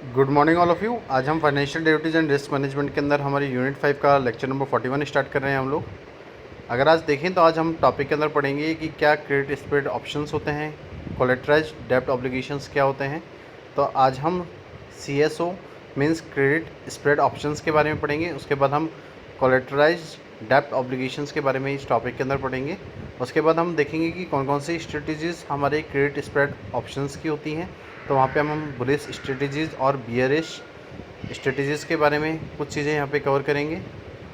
Good morning all of you. आज हम financial derivatives and risk management के अंदर हमारी यूनिट 5 का लेक्चर नंबर 41 स्टार्ट कर रहे हैं हम लोग। अगर आज देखें तो आज हम टॉपिक के अंदर पढ़ेंगे कि क्या क्रेडिट स्प्रेड ऑप्शंस होते हैं, कोलेटराइज्ड डेब्ट ऑब्लिगेशंस क्या होते हैं। तो आज हम CSO means credit spread options के बारे में पढ़ेंगे। उसके बाद हम कोलेटराइज्ड डेब्ट ऑब्लिगेशंस के बारे में इस टॉपिक के अंदर पढ़ेंगे। उसके बाद हम देखेंगे कि कौन कौन सी स्ट्रेटजीज़ हमारे क्रेडिट स्प्रेड ऑप्शंस की होती हैं। तो वहाँ पे हम बुलिश स्ट्रेटजीज़ और बियरिश स्ट्रेटजीज़ के बारे में कुछ चीज़ें यहाँ पे कवर करेंगे।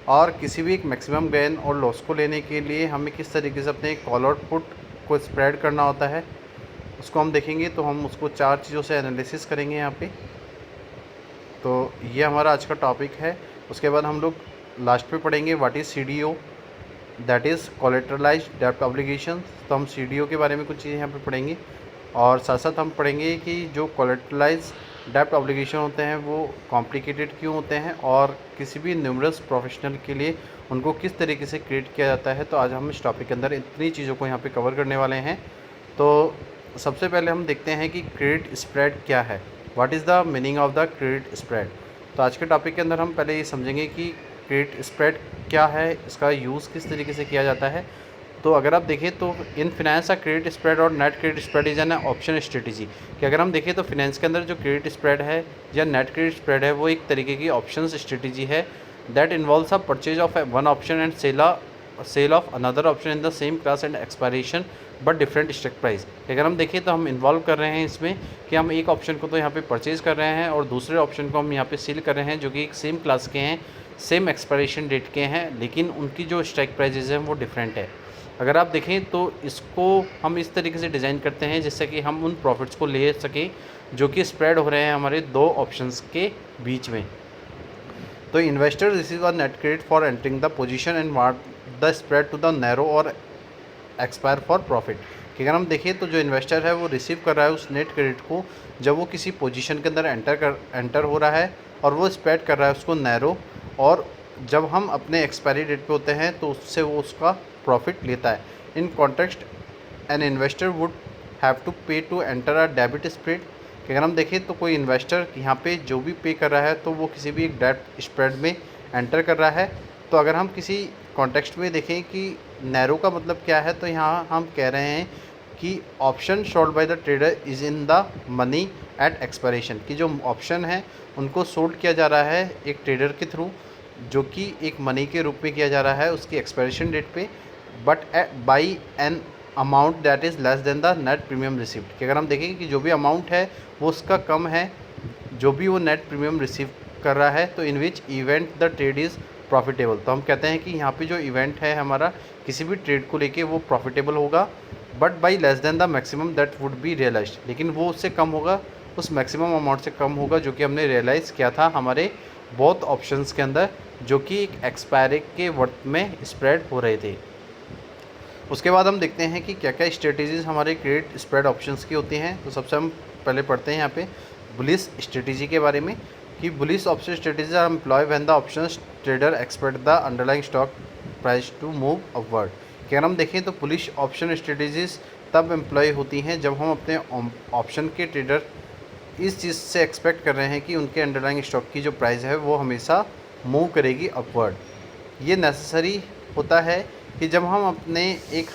और किसी भी एक मैक्सिमम गेन और लॉस को लेने के लिए हमें किस तरीके से अपने कॉल आउट पुट को स्प्रेड करना होता है उसको हम देखेंगे। तो हम उसको 4 चीज़ों से एनालिसिस करेंगे यहाँ पे। तो ये हमारा आज का टॉपिक है। उसके बाद हम लोग लास्ट पे पढ़ेंगे what is CDO, that is collateralized डेब्ट ऑब्लिगेशन। तो हम CDO के बारे में कुछ चीज़ें यहाँ पे पढ़ेंगे और साथ साथ हम पढ़ेंगे कि जो कोलेटरलाइज डेब्ट ऑब्लिगेशन होते हैं वो कॉम्प्लिकेटेड क्यों होते हैं और किसी भी न्यूमरस प्रोफेशनल के लिए उनको किस तरीके से क्रिएट किया जाता है। तो आज हम इस टॉपिक के अंदर इतनी चीज़ों को यहाँ पे कवर करने वाले हैं। तो सबसे पहले हम देखते हैं कि क्रेडिट स्प्रेड क्या है, what is the meaning of the credit spread. तो आज के टॉपिक के अंदर हम पहले ये समझेंगे कि क्रेडिट स्प्रेड क्या है, इसका यूज़ किस तरीके से किया जाता है। तो अगर आप देखें तो इन फिनेंस का क्रेडिट स्प्रेड और net credit spread is an option strategy कि अगर हम देखें तो फिनेंस के अंदर जो क्रेडिट स्प्रेड है या नेट क्रेडिट स्प्रेड है वो एक तरीके की ऑप्शन स्ट्रेटेजी है that involves a purchase of one option and sell of another option in the same class and expiration but different strike price. अगर हम देखें तो हम इन्वॉल्व कर रहे हैं इसमें कि हम एक ऑप्शन को तो यहाँ पे परचेज़ कर रहे हैं और दूसरे ऑप्शन को हम यहाँ पे सेल कर रहे हैं जो कि एक सेम क्लास के हैं, सेम एक्सपायरेशन डेट के हैं, लेकिन उनकी जो स्ट्राइक प्राइजेज हैं वो डिफरेंट है। अगर आप देखें तो इसको हम इस तरीके से डिज़ाइन करते हैं जिससे कि हम उन प्रॉफिट्स को ले सकें जो कि स्प्रेड हो रहे हैं हमारे दो ऑप्शंस के बीच में। तो investor receive a net credit for entering the position and want the spread to the narrow और एक्सपायर फॉर प्रॉफिट। कि अगर हम देखें तो जो इन्वेस्टर है वो रिसीव कर रहा है उस नेट क्रेडिट को जब वो किसी पोजीशन के अंदर एंटर हो रहा है और वो स्प्रेड कर रहा है उसको नैरो, और जब हम अपने एक्सपायरी डेट पे होते हैं तो उससे वो उसका प्रॉफिट लेता है। In context an investor would have to pay to enter a debit spread. कि अगर हम देखें तो कोई इन्वेस्टर यहाँ पे जो भी पे कर रहा है तो वो किसी भी एक डेबिट स्प्रेड में एंटर कर रहा है। तो अगर हम किसी कॉन्टेक्स्ट में देखें कि नैरो का मतलब क्या है, तो यहाँ हम कह रहे हैं कि option sold by the trader is in the money at expiration, कि जो ऑप्शन है उनको सोल्ड किया जा रहा है एक ट्रेडर के थ्रू जो कि एक मनी के रूप में किया जा रहा है उसकी एक्सपायरेशन डेट पे, but by an amount that is less than the net premium received. कि अगर हम देखेंगे कि जो भी अमाउंट है वो उसका कम है जो भी वो नेट प्रीमियम रिसीव कर रहा है। तो in which event the trade is profitable. तो हम कहते हैं कि यहाँ पे जो इवेंट है हमारा किसी भी ट्रेड को लेके वो प्रॉफिटेबल होगा, but buy less than the maximum that would be realised, लेकिन वो उससे कम होगा, उस मैक्सिमम अमाउंट से कम होगा जो कि हमने रियलाइज़ किया था हमारे बोथ ऑप्शंस के अंदर जो कि एक एक्सपायरी के वक्त में स्प्रेड हो रहे थे। उसके बाद हम देखते हैं कि क्या क्या स्ट्रेटजीज़ हमारे क्रेडिट स्प्रेड ऑप्शंस की होती हैं। तो सबसे हम पहले पढ़ते हैं यहाँ पे बुलिश स्ट्रेटजी के बारे में कि bullish option strategies are employ when the options trader expect the underlying stock price to move upward. कि अगर हम देखें तो बुलिश ऑप्शन स्ट्रेटजीज तब एम्प्लॉय होती हैं जब हम अपने ऑप्शन के ट्रेडर इस चीज़ से एक्सपेक्ट कर रहे हैं कि उनके अंडरलाइंग स्टॉक की जो प्राइस है वो हमेशा मूव करेगी अपवर्ड। ये नेसेसरी होता है कि जब हम अपने एक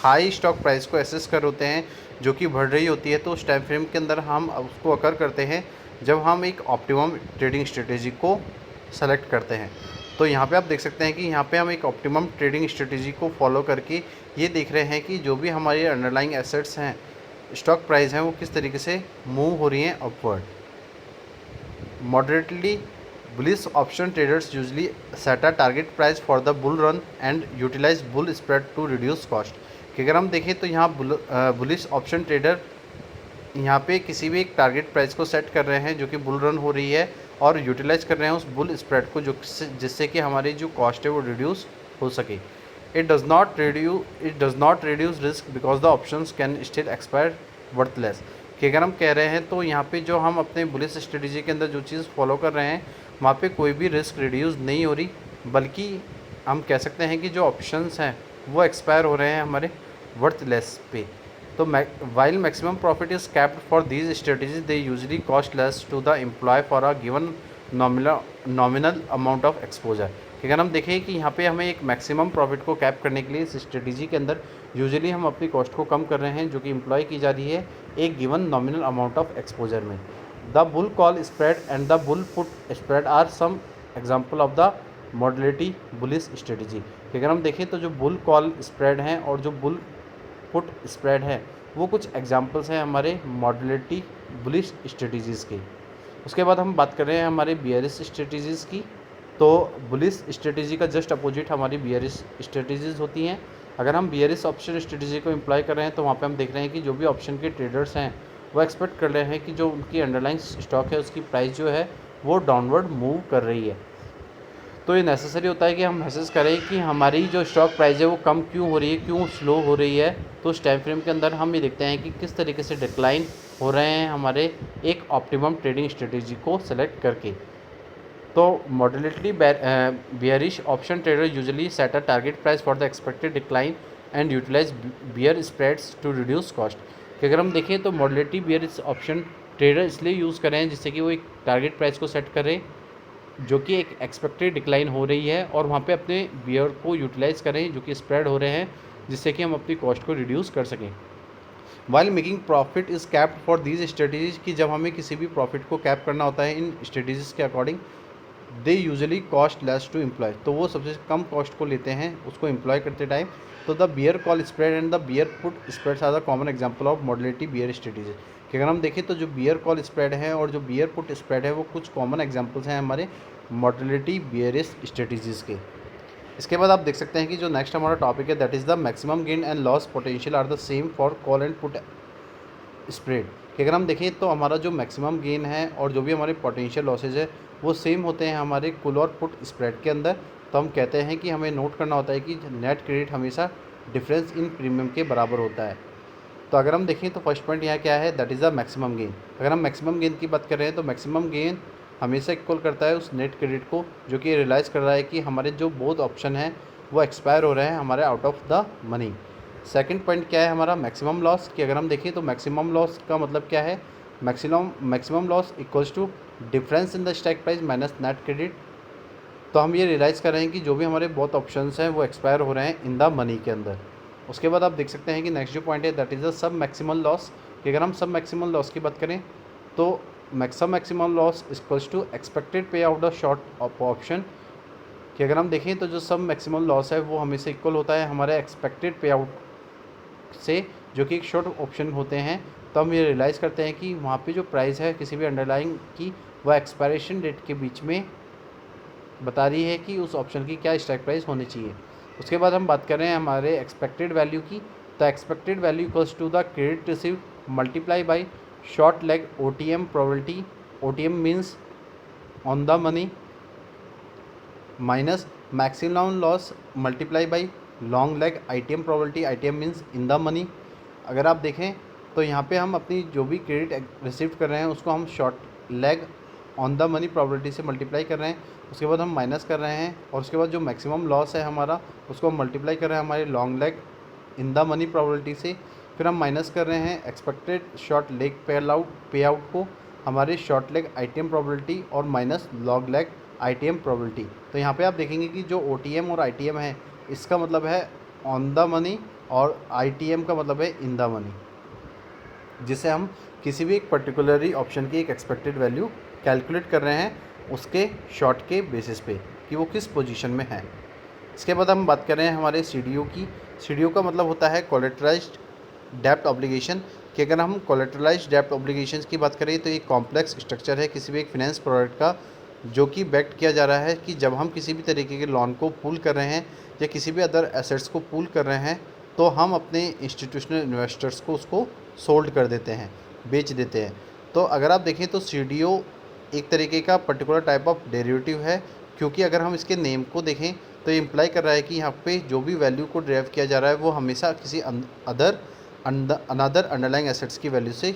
हाई स्टॉक प्राइस को एसेस कर होते हैं जो कि बढ़ रही होती है तो उस टाइम फ्रेम के अंदर हम उसको अकर करते हैं जब हम एक ऑप्टिमम ट्रेडिंग स्ट्रेटेजी को सेलेक्ट करते हैं। तो यहाँ पे आप देख सकते हैं कि यहाँ पे हम एक ऑप्टिमम ट्रेडिंग स्ट्रेटेजी को फॉलो करके ये देख रहे हैं कि जो भी हमारे अंडरलाइंग एसेट्स हैं, स्टॉक प्राइस हैं, वो किस तरीके से मूव हो रही हैं upward. Moderately bullish option traders usually set a target price for the bull run and utilize bull spread to reduce cost। कि अगर हम देखें तो यहाँ बुलिश ऑप्शन ट्रेडर यहाँ पे किसी भी एक टारगेट प्राइस को सेट कर रहे हैं जो कि बुल रन हो रही है और यूटिलाइज कर रहे हैं उस बुल स्प्रेड को जो जिससे कि हमारी जो कॉस्ट है वो रिड्यूस हो सके। It does not reduce risk because the options can still expire worthless. कि अगर हम कह रहे हैं तो यहाँ पे जो हम अपने बुलिश स्ट्रेटजी के अंदर जो चीज़ फॉलो कर रहे हैं वहाँ पे कोई भी रिस्क रिड्यूस नहीं हो रही, बल्कि हम कह सकते हैं कि जो ऑप्शंस हैं वो एक्सपायर हो रहे हैं हमारे वर्थलेस पे। तो while maximum profit is capped for these strategies they usually cost less to the employ for a given nominal amount of exposure. कि अगर हम देखें कि यहाँ पे हमें एक मैक्सिमम प्रॉफिट को कैप करने के लिए इस स्ट्रेटजी के अंदर यूजुअली हम अपनी कॉस्ट को कम कर रहे हैं जो कि एम्प्लॉय की जा रही है एक given nominal amount of exposure में। The bull call spread and the bull put spread are some example of the modality bullish strategy. कि अगर हम देखें तो जो बुल कॉल स्प्रेड हैं और जो बुल पुट स्प्रेड है वो कुछ एग्जांपल्स हैं हमारे मॉडलिटी बुलिश स्ट्रेटजीज़ के। उसके बाद हम बात कर रहे हैं हमारे बियरिश स्ट्रेटजीज़ की। तो बुलिश स्ट्रेटजी का जस्ट अपोजिट हमारी बियरिश स्ट्रेटजीज़ होती हैं। अगर हम बियरिश ऑप्शन स्ट्रेटजी को एम्प्लॉय कर रहे हैं तो वहाँ पे हम देख रहे हैं कि जो भी ऑप्शन के ट्रेडर्स हैं वो एक्सपेक्ट कर रहे हैं कि जो उनकी अंडरलाइन स्टॉक है उसकी प्राइस जो है वो डाउनवर्ड मूव कर रही है। तो ये नेसेसरी होता है कि हम महसूस करें कि हमारी जो स्टॉक प्राइस है वो कम क्यों हो रही है, क्यों स्लो हो रही है। तो उस टाइम फ्रेम के अंदर हम ये देखते हैं कि किस तरीके से डिक्लाइन हो रहे हैं हमारे एक ऑप्टिमम ट्रेडिंग स्ट्रेटजी को सेलेक्ट करके। तो modality bearish option trader usually set a target price for the expected decline and utilise bear spreads to reduce cost. कि अगर हम देखें तो मॉडलिटी बियरिश ऑप्शन ट्रेडर इसलिए यूज़ करें जिससे कि वो एक टारगेट प्राइस को सेट करें जो कि एक एक्सपेक्टेड डिक्लाइन हो रही है और वहाँ पे अपने बियर को यूटिलाइज़ करें जो कि स्प्रेड हो रहे हैं जिससे कि हम अपनी कॉस्ट को रिड्यूस कर सकें। While making profit is capped for these strategies कि जब हमें किसी भी प्रॉफिट को कैप करना होता है इन स्ट्रेटजीज के according they usually cost less to employ. तो वो सबसे कम कॉस्ट को लेते हैं उसको एम्प्लॉय करते टाइम। तो the bear call spread and the bear put spreads are the common example of modality bear strategies. कि अगर हम देखें तो जो बियर कॉल स्प्रेड है और जो बियर पुट स्प्रेड है वो कुछ कॉमन एग्जांपल्स हैं हमारे मॉडलिटी बियरिश स्ट्रेटजीज़ के। इसके बाद आप देख सकते हैं कि जो नेक्स्ट हमारा टॉपिक है that is the maximum gain and loss potential are the same for call and put spread. कि अगर हम देखें तो हमारा जो मैक्सिमम गेन है और जो भी हमारे पोटेंशियल लॉसेज है वो सेम होते हैं हमारे कॉल और पुट स्प्रेड के अंदर। तो हम कहते हैं कि हमें नोट करना होता है कि नेट क्रेडिट हमेशा डिफरेंस इन प्रीमियम के बराबर होता है। तो अगर हम देखें तो फर्स्ट पॉइंट यहाँ क्या है that is the maximum gain. अगर हम मैक्सिमम गेन की बात कर रहे हैं तो मैक्सिमम गेन हमेशा इक्वल करता है उस नेट क्रेडिट को जो कि रियलाइज़ कर रहा है कि हमारे जो बोथ ऑप्शन हैं वो एक्सपायर हो रहे हैं हमारे out of the money. Second point क्या है हमारा मैक्सिमम लॉस। कि अगर हम देखें तो मैक्सिमम लॉस का मतलब क्या है, maximum loss equals to difference in the strike price minus net credit. तो हम ये रियलाइज़ कर रहे हैं कि जो भी हमारे बहुत ऑप्शंस हैं वो एक्सपायर हो रहे हैं इन द मनी के अंदर। उसके बाद आप देख सकते हैं कि नेक्स्ट जो पॉइंट है that is the sub maximal loss. कि अगर हम सब मैक्सिमल लॉस की बात करें तो maximum loss equals to expected pay out the short option. कि अगर हम देखें तो जो सब मैक्सिमम लॉस है वो हमेशा इक्वल होता है हमारे एक्सपेक्टेड पे आउट से जो कि एक शॉर्ट ऑप्शन होते हैं। तो हम ये रियलाइज़ करते हैं कि वहाँ पे जो प्राइस है किसी भी अंडरलाइंग की वह एक्सपायरेशन डेट के बीच में बता रही है कि उस ऑप्शन की क्या स्ट्राइक प्राइस होनी चाहिए। उसके बाद हम बात कर रहे हैं हमारे एक्सपेक्टेड वैल्यू की। तो expected value equals to the credit receive multiply by short leg OTM probability, OTM means on the money, minus maximum loss multiply by long leg ITM probability, ITM means in the money. अगर आप देखें तो यहाँ पे हम अपनी जो भी क्रेडिट रिसीव कर रहे हैं उसको हम short leg on the money probability से मल्टीप्लाई कर रहे हैं। उसके बाद हम माइनस कर रहे हैं और उसके बाद जो मैक्सिमम लॉस है हमारा उसको हम मल्टीप्लाई कर रहे हैं हमारे long leg in the money probability से। फिर हम माइनस कर रहे हैं एक्सपेक्टेड शॉर्ट लेग पे आउट को हमारे शॉर्ट लेग ITM प्रोबेबिलिटी और minus long leg ITM probability. तो यहाँ पे आप देखेंगे कि जो OTM और ITM है इसका मतलब है ऑन द मनी और ITM का मतलब है इन द मनी, जिसे हम किसी भी एक पर्टिकुलरली ऑप्शन की एक एक्सपेक्टेड वैल्यू कैलकुलेट कर रहे हैं उसके शॉर्ट के बेसिस पे कि वो किस पोजीशन में है। इसके बाद हम बात कर रहे हैं हमारे CDO की। CDO का मतलब होता है कोलेटराइज्ड डेब्ट ऑब्लिगेशन। कि अगर हम कोलेटरलाइज्ड डेब्ट ऑब्लिगेशंस की बात करें तो ये कॉम्प्लेक्स स्ट्रक्चर है किसी भी एक फाइनेंस प्रोडक्ट का जो कि बैक्ड किया जा रहा है कि जब हम किसी भी तरीके के लोन को पूल कर रहे हैं या किसी भी अदर एसेट्स को पूल कर रहे हैं तो हम अपने इंस्टीट्यूशनल इन्वेस्टर्स को उसको सोल्ड कर देते हैं, बेच देते हैं। तो अगर आप देखें तो CDO एक तरीके का पर्टिकुलर टाइप ऑफ डेरिवेटिव है, क्योंकि अगर हम इसके नेम को देखें तो ये इम्प्लाई कर रहा है कि यहाँ पे जो भी वैल्यू को ड्राइव किया जा रहा है वो हमेशा किसी अनदर अंडरलाइंग एसेट्स की वैल्यू से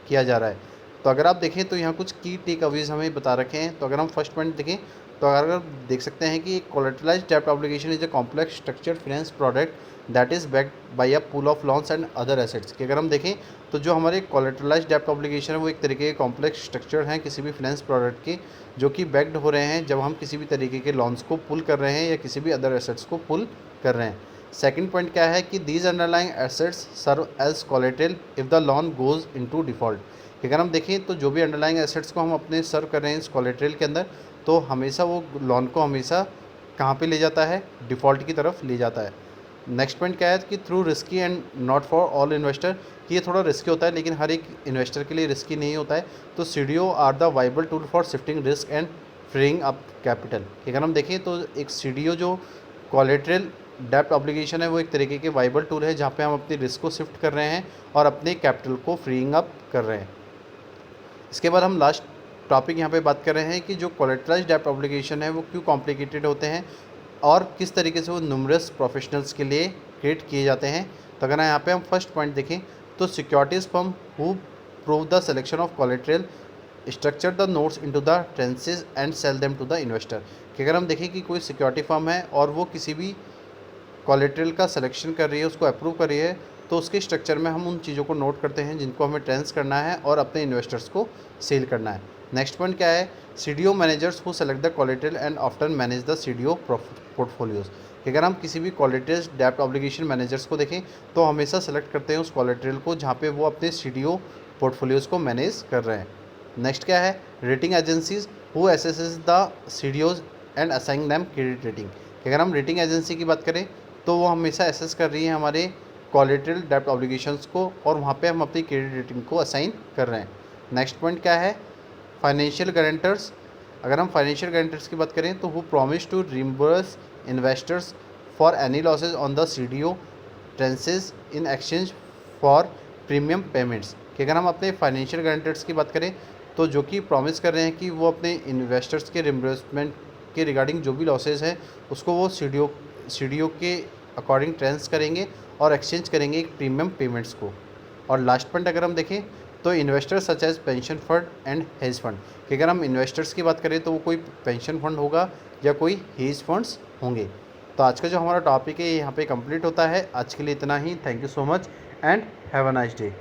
किया जा रहा है। तो अगर आप देखें तो यहाँ कुछ की टेक अवेज हमें बता रखे हैं। तो अगर हम फर्स्ट पॉइंट देखें तो अगर आप देख सकते हैं कि कोलेटरलाइज्ड डेब्ट obligation is a complex structured finance product that is backed by a pool of loans and other assets. कि अगर हम देखें तो जो हमारे कोलेटरलाइज्ड डेब्ट ऑब्लिगेशन है वो एक तरीके के कॉम्प्लेक्स स्ट्रक्चर हैं किसी भी फाइनेंस प्रोडक्ट के, जो कि बैक्ड हो रहे हैं जब हम किसी भी तरीके के लोन्स को पुल कर रहे हैं या किसी भी अदर एसेट्स को पुल कर रहे हैं। सेकंड पॉइंट क्या है कि these underlying assets serve as collateral if the loan goes into default. अगर हम देखें तो जो भी अंडरलाइंग एसेट्स को हम अपने सर्व कर रहे हैं इस कोलेटरल के अंदर, तो हमेशा वो लोन को हमेशा कहाँ पे ले जाता है, डिफ़ॉल्ट की तरफ ले जाता है। नेक्स्ट पॉइंट क्या है कि through risky and not for all investor, कि ये थोड़ा रिस्की होता है लेकिन हर एक इन्वेस्टर के लिए रिस्की नहीं होता है। तो CDO are the viable tool for shifting risk and freeing up capital. अगर हम देखें तो एक सीडीओ जो कोलेटरल डेब्ट ऑब्लिगेशन है वो एक तरीके के वाइबल टूल है जहाँ पे हम अपनी रिस्क को शिफ्ट कर रहे हैं और अपने कैपिटल को फ्रीइंग अप कर रहे हैं। इसके बाद हम लास्ट टॉपिक यहाँ पे बात कर रहे हैं कि जो कोलेटरलाइज्ड डेब्ट ऑब्लिगेशन है वो क्यों कॉम्प्लिकेटेड होते हैं और किस तरीके से वो न्यूमरस प्रोफेशनल्स के लिए क्रिएट किए जाते हैं। तो अगर यहाँ पे हम फर्स्ट पॉइंट देखें तो securities firm who prove the selection of collateral structure the notes into the tranches and sell them to the investor. कि अगर हम देखें कि कोई सिक्योरिटी फर्म है और वो किसी भी कोलेटरल का सिलेक्शन कर रही है, उसको अप्रूव कर रही है, तो उसके स्ट्रक्चर में हम उन चीज़ों को नोट करते हैं जिनको हमें ट्रांस करना है और अपने इन्वेस्टर्स को सेल करना है। नेक्स्ट पॉइंट क्या है, CDO managers who select the collateral and often manage the CDO portfolios. अगर हम किसी भी कोलेटरल डेब्ट ऑब्लिगेशन मैनेजर्स को देखें तो हमेशा सेलेक्ट करते हैं उस कोलेटरल को जहाँ पे वो अपने सीडीओ पोर्टफोलियोज़ को मैनेज कर रहे हैं। नेक्स्ट क्या है, rating agencies who assesses the CDOs and assign them credit rating. अगर हम रेटिंग एजेंसी की बात करें तो वो हमेशा एसेस कर रही है हमारे कोलेटरल डेब्ट ऑब्लिगेशंस को और वहाँ पे हम अपनी क्रेडिट रेटिंग को असाइन कर रहे हैं। नेक्स्ट पॉइंट क्या है, फाइनेंशियल गारंटर्स। अगर हम फाइनेंशियल गारंटर्स की बात करें तो who promise to reimburse investors for any losses on the CDO tranches in exchange for premium payments. कि अगर हम अपने फाइनेंशियल गारंटर्स की बात करें तो जो कि प्रॉमिस कर रहे हैं कि वो अपने इन्वेस्टर्स के रिम्बर्समेंट के रिगार्डिंग जो भी लॉसेज हैं उसको वो सीडीओ के अकॉर्डिंग ट्रांस करेंगे और एक्सचेंज करेंगे एक प्रीमियम पेमेंट्स को। और लास्ट पॉइंट अगर हम देखें तो investors such age pension fund and hedge fund. कि अगर हम इन्वेस्टर्स की बात करें तो वो कोई पेंशन फंड होगा या कोई हेज फंड्स होंगे। तो आज का जो हमारा टॉपिक है ये यहाँ पे कंप्लीट होता है। आज के लिए इतना ही। Thank you so much and have a nice day.